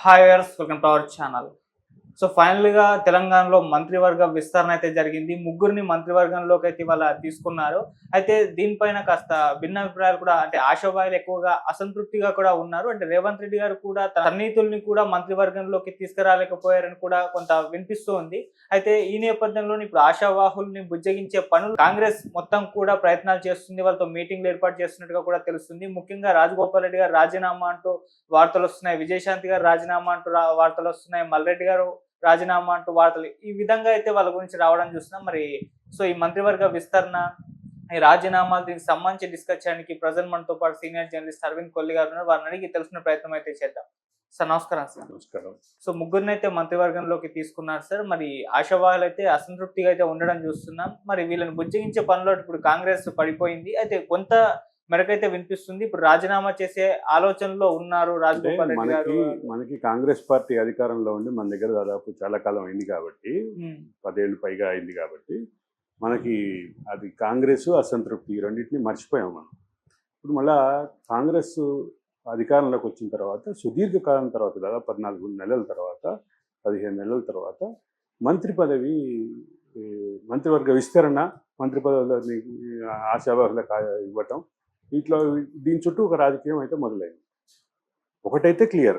Hi viewers, welcome to our channel. So ఫైనల్‌గా తెలంగాణలో మంత్రివర్గ విస్తరణ అయితే జరిగింది. ముగ్గురిని మంత్రివర్గంలోకి అయితే ఇవాళ తీసుకున్నారు. అయితే దీనిపైన కాస్త భిన్నాభిప్రాయాలు కూడా అంటే ఆశావాహులు ఎక్కువగా అసంతృప్తిగా కూడా ఉన్నారు. అంటే రేవంత్ రెడ్డి గారు కూడా తన సన్నిహితుల్ని కూడా మంత్రివర్గంలోకి తీసుకురాలేకపోయారని కూడా కొంత వినిపిస్తూ ఉంది. అయితే ఈ నేపథ్యంలోనే ఇప్పుడు ఆశావాహుల్ని బుజ్జగించే పనులు కాంగ్రెస్ మొత్తం కూడా ప్రయత్నాలు చేస్తుంది. వాళ్ళతో మీటింగ్‌లు ఏర్పాటు చేస్తున్నట్టుగా కూడా తెలుస్తుంది. ముఖ్యంగా రాజగోపాల్ రెడ్డి గారు రాజీనామా అంటూ వార్తలొస్తున్నాయి. విజయశాంతి గారు రాజీనామా అంటూ వార్తలొస్తున్నాయి. మల్రెడ్డి గారు రాజీనామా అంటూ వార్తలు. ఈ విధంగా అయితే వాళ్ళ గురించి రావడం చూస్తున్నాం. మరి సో ఈ మంత్రివర్గ విస్తరణ, ఈ రాజీనామాలు దీనికి సంబంధించి డిస్కస్ చేయడానికి ప్రెజెంట్ మనతో పాటు సీనియర్ జర్నలిస్ట్ అరవింద్ కొల్లి గారు ఉన్నారు. వారిని అడిగి తెలుసుకునే ప్రయత్నం అయితే చేద్దాం. సార్ నమస్కారం సార్. నమస్కారం. సో ముగ్గురినైతే మంత్రివర్గంలోకి తీసుకున్నారు సార్. మరి ఆశావాహులైతే అసంతృప్తిగా అయితే ఉండడం చూస్తున్నాం. మరి వీళ్ళని బుజ్జగించే పనిలో ఇప్పుడు కాంగ్రెస్ పడిపోయింది. అయితే కొంత మేరకైతే వినిపిస్తుంది. ఇప్పుడు రాజీనామా చేసే ఆలోచనలో ఉన్నారు అంటే రాజగోపాల్ రెడ్డి గారు. మనకి కాంగ్రెస్ పార్టీ అధికారంలో ఉండి మన దగ్గర దాదాపు చాలా కాలం అయింది కాబట్టి, 10 ఏళ్ళు పైగా అయింది కాబట్టి, మనకి అది కాంగ్రెస్ అసంతృప్తి ఈ రెండింటిని మర్చిపోయాం మనం. ఇప్పుడు మళ్ళా కాంగ్రెస్ అధికారంలోకి వచ్చిన తర్వాత సుదీర్ఘకాలం తర్వాత దాదాపు 14 నెలల తర్వాత 15 నెలల తర్వాత మంత్రి పదవి మంత్రివర్గ విస్తరణ, మంత్రి పదవులని ఆశావాహులకు ఇవ్వటం, ఇట్లా దీని చుట్టూ ఒక రాజకీయం అయితే మొదలైంది. ఒకటైతే క్లియర్,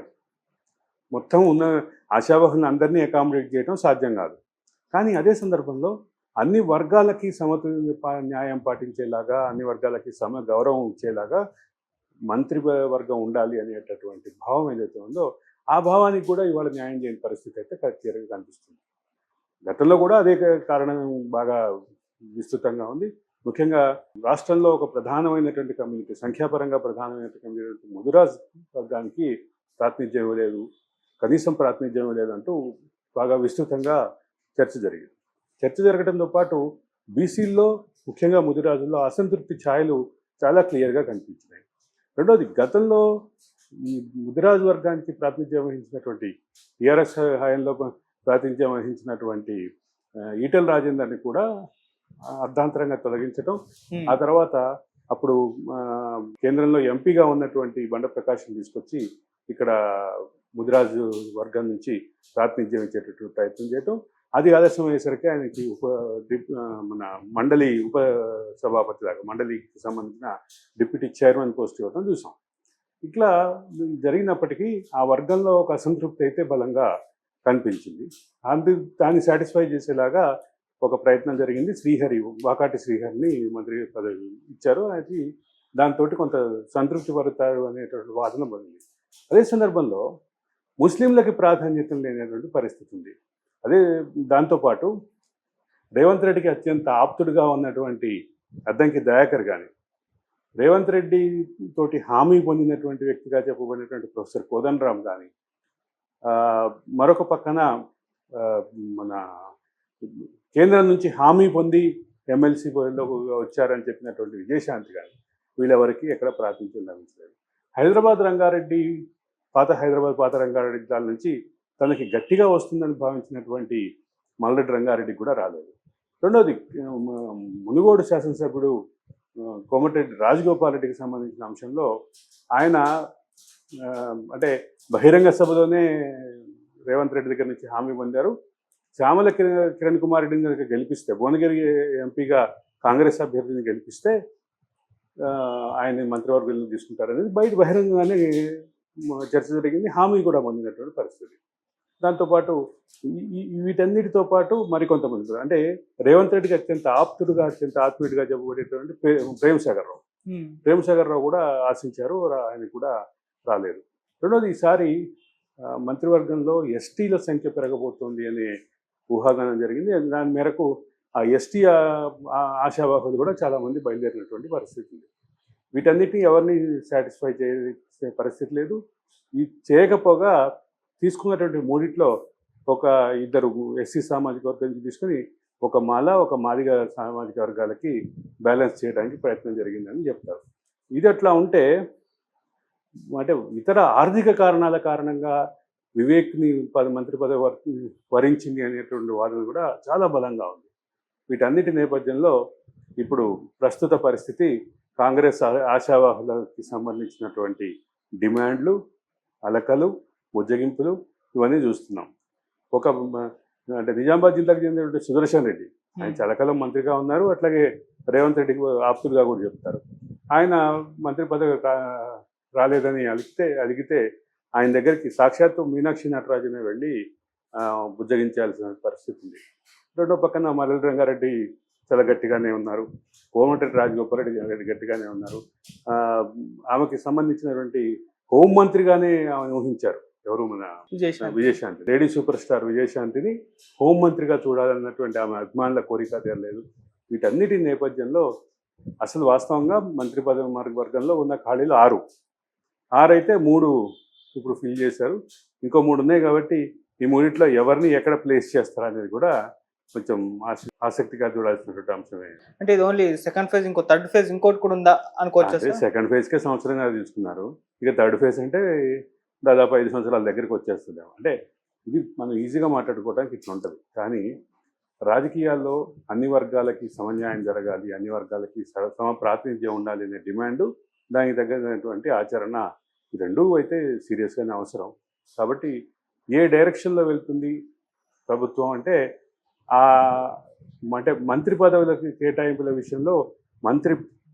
మొత్తం ఉన్న ఆశావాహులను అందరినీ అకామిడేట్ చేయడం సాధ్యం కాదు. కానీ అదే సందర్భంలో అన్ని వర్గాలకి న్యాయం పాటించేలాగా, అన్ని వర్గాలకి గౌరవం ఇచ్చేలాగా మంత్రి వర్గం ఉండాలి అనేటటువంటి భావం ఏదైతే ఉందో ఆ భావానికి కూడా ఇవాళ న్యాయం చేయని పరిస్థితి అయితే క్లియర్గా కనిపిస్తుంది. గతంలో కూడా అదే కారణం బాగా విస్తృతంగా ఉంది. ముఖ్యంగా రాష్ట్రంలో ఒక ప్రధానమైనటువంటి కమ్యూనిటీ, సంఖ్యాపరంగా ప్రధానమైనటువంటి కమ్యూనిటీ ముదిరాజ్ వర్గానికి ప్రాతినిధ్యం ఇవ్వలేదు, కనీసం ప్రాతినిధ్యం ఇవ్వలేదు అంటూ బాగా విస్తృతంగా చర్చ జరిగింది. చర్చ జరగడంతో పాటు బీసీల్లో ముఖ్యంగా ముదిరాజుల్లో అసంతృప్తి ఛాయలు చాలా క్లియర్గా కనిపించినాయి. రెండోది, గతంలో ఈ ముదిరాజు వర్గానికి ప్రాతినిధ్యం వహించినటువంటి టీఆర్ఎస్ హయాంలో ప్రాతినిధ్యం వహించినటువంటి ఈటెల రాజేందర్ని కూడా అర్ధాంతరంగా తొలగించడం, ఆ తర్వాత అప్పుడు కేంద్రంలో ఎంపీగా ఉన్నటువంటి బండ ప్రకాష్ని తీసుకొచ్చి ఇక్కడ ముదిరాజు వర్గం నుంచి ప్రాతినిధ్యం ఇచ్చేటటువంటి ప్రయత్నం చేయటం, అది ఆలస్యం అయ్యేసరికి ఆయనకి మన మండలి ఉప సభాపతి దాకా మండలికి సంబంధించిన డిప్యూటీ చైర్మన్ పోస్ట్ ఇవ్వడం చూసాం. ఇట్లా జరిగినప్పటికీ ఆ వర్గంలో ఒక అసంతృప్తి అయితే బలంగా కనిపించింది. దాన్ని సాటిస్ఫై చేసేలాగా ఒక ప్రయత్నం జరిగింది. వాకాటి శ్రీహరిని మంత్రి పదవి ఇచ్చారు. అది దాంతో కొంత సంతృప్తి పడతారు అనేటువంటి వాదన పడింది. అదే సందర్భంలో ముస్లింలకి ప్రాధాన్యత లేనటువంటి పరిస్థితి ఉంది. అదే దాంతోపాటు రేవంత్ రెడ్డికి అత్యంత ఆప్తుడుగా ఉన్నటువంటి అద్దంకి దయాకర్ కానీ, రేవంత్ రెడ్డి తోటి హామీ పొందినటువంటి వ్యక్తిగా చెప్పబడినటువంటి ప్రొఫెసర్ కోదండరామ్ కానీ, మరొక పక్కన మన కేంద్రం నుంచి హామీ పొంది ఎమ్మెల్సీ పదవిలోకి వచ్చారని చెప్పినటువంటి విజయశాంతి కానీ, వీళ్ళెవరికి ఎక్కడ ప్రాతినిధ్యం లభించలేదు. హైదరాబాద్ రంగారెడ్డి దాని నుంచి తనకి గట్టిగా వస్తుందని భావించినటువంటి మల్రెడ్డి రంగారెడ్డి కూడా రాలేదు. రెండోది, మునుగోడు శాసనసభ్యుడు కోమటిరెడ్డి రాజగోపాల్ రెడ్డికి సంబంధించిన అంశంలో ఆయన అంటే బహిరంగ సభలోనే రేవంత్ రెడ్డి దగ్గర నుంచి హామీ పొందారు. శ్యామల కిరణ్ కుమార్ రెడ్డిని కనుక గెలిపిస్తే, భువనగిరి ఎంపీగా కాంగ్రెస్ అభ్యర్థిని గెలిపిస్తే ఆయన మంత్రివర్గంలో తీసుకుంటారనేది బయట బహిరంగంగానే చర్చ జరిగింది. హామీ కూడా పొందినటువంటి పరిస్థితి. దాంతోపాటు వీటన్నిటితో పాటు మరికొంతమంది అంటే రేవంత్ రెడ్డికి అత్యంత ఆత్మీయుడిగా చెప్పబడేటువంటి ప్రేమసాగర్ రావు కూడా ఆశించారు, ఆయన కూడా రాలేదు. రెండోది, ఈసారి మంత్రివర్గంలో ఎస్టీల సంఖ్య పెరగబోతోంది అనే ఊహాగానం జరిగింది. దాని మేరకు ఆ ఎస్టీ ఆశావాహులు కూడా చాలామంది బయలుదేరినటువంటి పరిస్థితి ఉంది. వీటన్నిటిని ఎవరిని సాటిస్ఫై చేసే పరిస్థితి లేదు. ఇది చేయకపోగా తీసుకున్నటువంటి మూడిట్లో ఒక ఇద్దరు ఎస్సీ సామాజిక వర్గం నుంచి తీసుకుని ఒక మాదిగ సామాజిక వర్గాలకి బ్యాలెన్స్ చేయడానికి ప్రయత్నం జరిగిందని చెప్తారు. ఇది అట్లా ఉంటే అంటే ఇతర ఆర్థిక కారణాల కారణంగా వివేక్ని మంత్రి పదవి వరించింది అనేటువంటి వాదన కూడా చాలా బలంగా ఉంది. వీటన్నిటి నేపథ్యంలో ఇప్పుడు ప్రస్తుత పరిస్థితి కాంగ్రెస్ ఆశావాహులకి సంబంధించినటువంటి డిమాండ్లు, అలకలు, బుజ్జగింపులు ఇవన్నీ చూస్తున్నాం. ఒక అంటే నిజామాబాద్ జిల్లాకు చెందినటువంటి సుదర్శన్ రెడ్డి ఆయన చాలా కాలం మంత్రిగా ఉన్నారు. అట్లాగే రేవంత్ రెడ్డికి ఆప్తులుగా కూడా చెప్తారు. ఆయన మంత్రి పదవి రాలేదని అడిగితే ఆయన దగ్గరికి సాక్షాత్తు మీనాక్షి నటరాజనే వెళ్ళి బుజ్జగించాల్సిన పరిస్థితి ఉంది. రెండో పక్కన మల్లెల రంగారెడ్డి చాలా గట్టిగానే ఉన్నారు. కోమటిరెడ్డి రాజగోపాల్ రెడ్డి గట్టిగానే ఉన్నారు. ఆమెకి సంబంధించినటువంటి హోంమంత్రిగానే ఆమె ఊహించారు. ఎవరు మన విజయశాంతి, లేడీ సూపర్ స్టార్ విజయశాంతిని హోంమంత్రిగా చూడాలన్నటువంటి ఆమె అభిమానుల కోరిక తీరలేదు. వీటన్నిటి నేపథ్యంలో అసలు వాస్తవంగా మంత్రి పదవి వర్గంలో ఉన్న ఖాళీలు 6 అయితే 3 ఇప్పుడు ఫిల్ చేశారు. ఇంకో 3 ఉన్నాయి కాబట్టి ఈ 3 ఎవరిని ఎక్కడ ప్లేస్ చేస్తారనేది కూడా కొంచెం ఆసక్తిగా చూడాల్సినటువంటి అంశమే. అంటే ఇది ఓన్లీ సెకండ్ ఫేజ్, ఇంకో థర్డ్ ఫేజ్ ఇంకోటి కూడా ఉందా అనుకోవచ్చు. సెకండ్ ఫేజ్కే సంవత్సరంగా తీసుకున్నారు. ఇక థర్డ్ ఫేజ్ అంటే దాదాపు 5 సంవత్సరాల దగ్గరికి వచ్చేస్తుంది. అంటే ఇది మనం ఈజీగా మాట్లాడుకోవడానికి ఇట్లా ఉంటుంది. కానీ రాజకీయాల్లో అన్ని వర్గాలకి సమన్యాయం జరగాలి, అన్ని వర్గాలకి సమ ప్రాతినిధ్యం ఉండాలి అనే డిమాండు, దానికి తగినటువంటి ఆచరణ, ఈ రెండూ అయితే సీరియస్గానే అవసరం. కాబట్టి ఏ డైరెక్షన్లో వెళ్తుంది ప్రభుత్వం అంటే మంత్రి పదవులకి కేటాయింపుల విషయంలో మంత్రి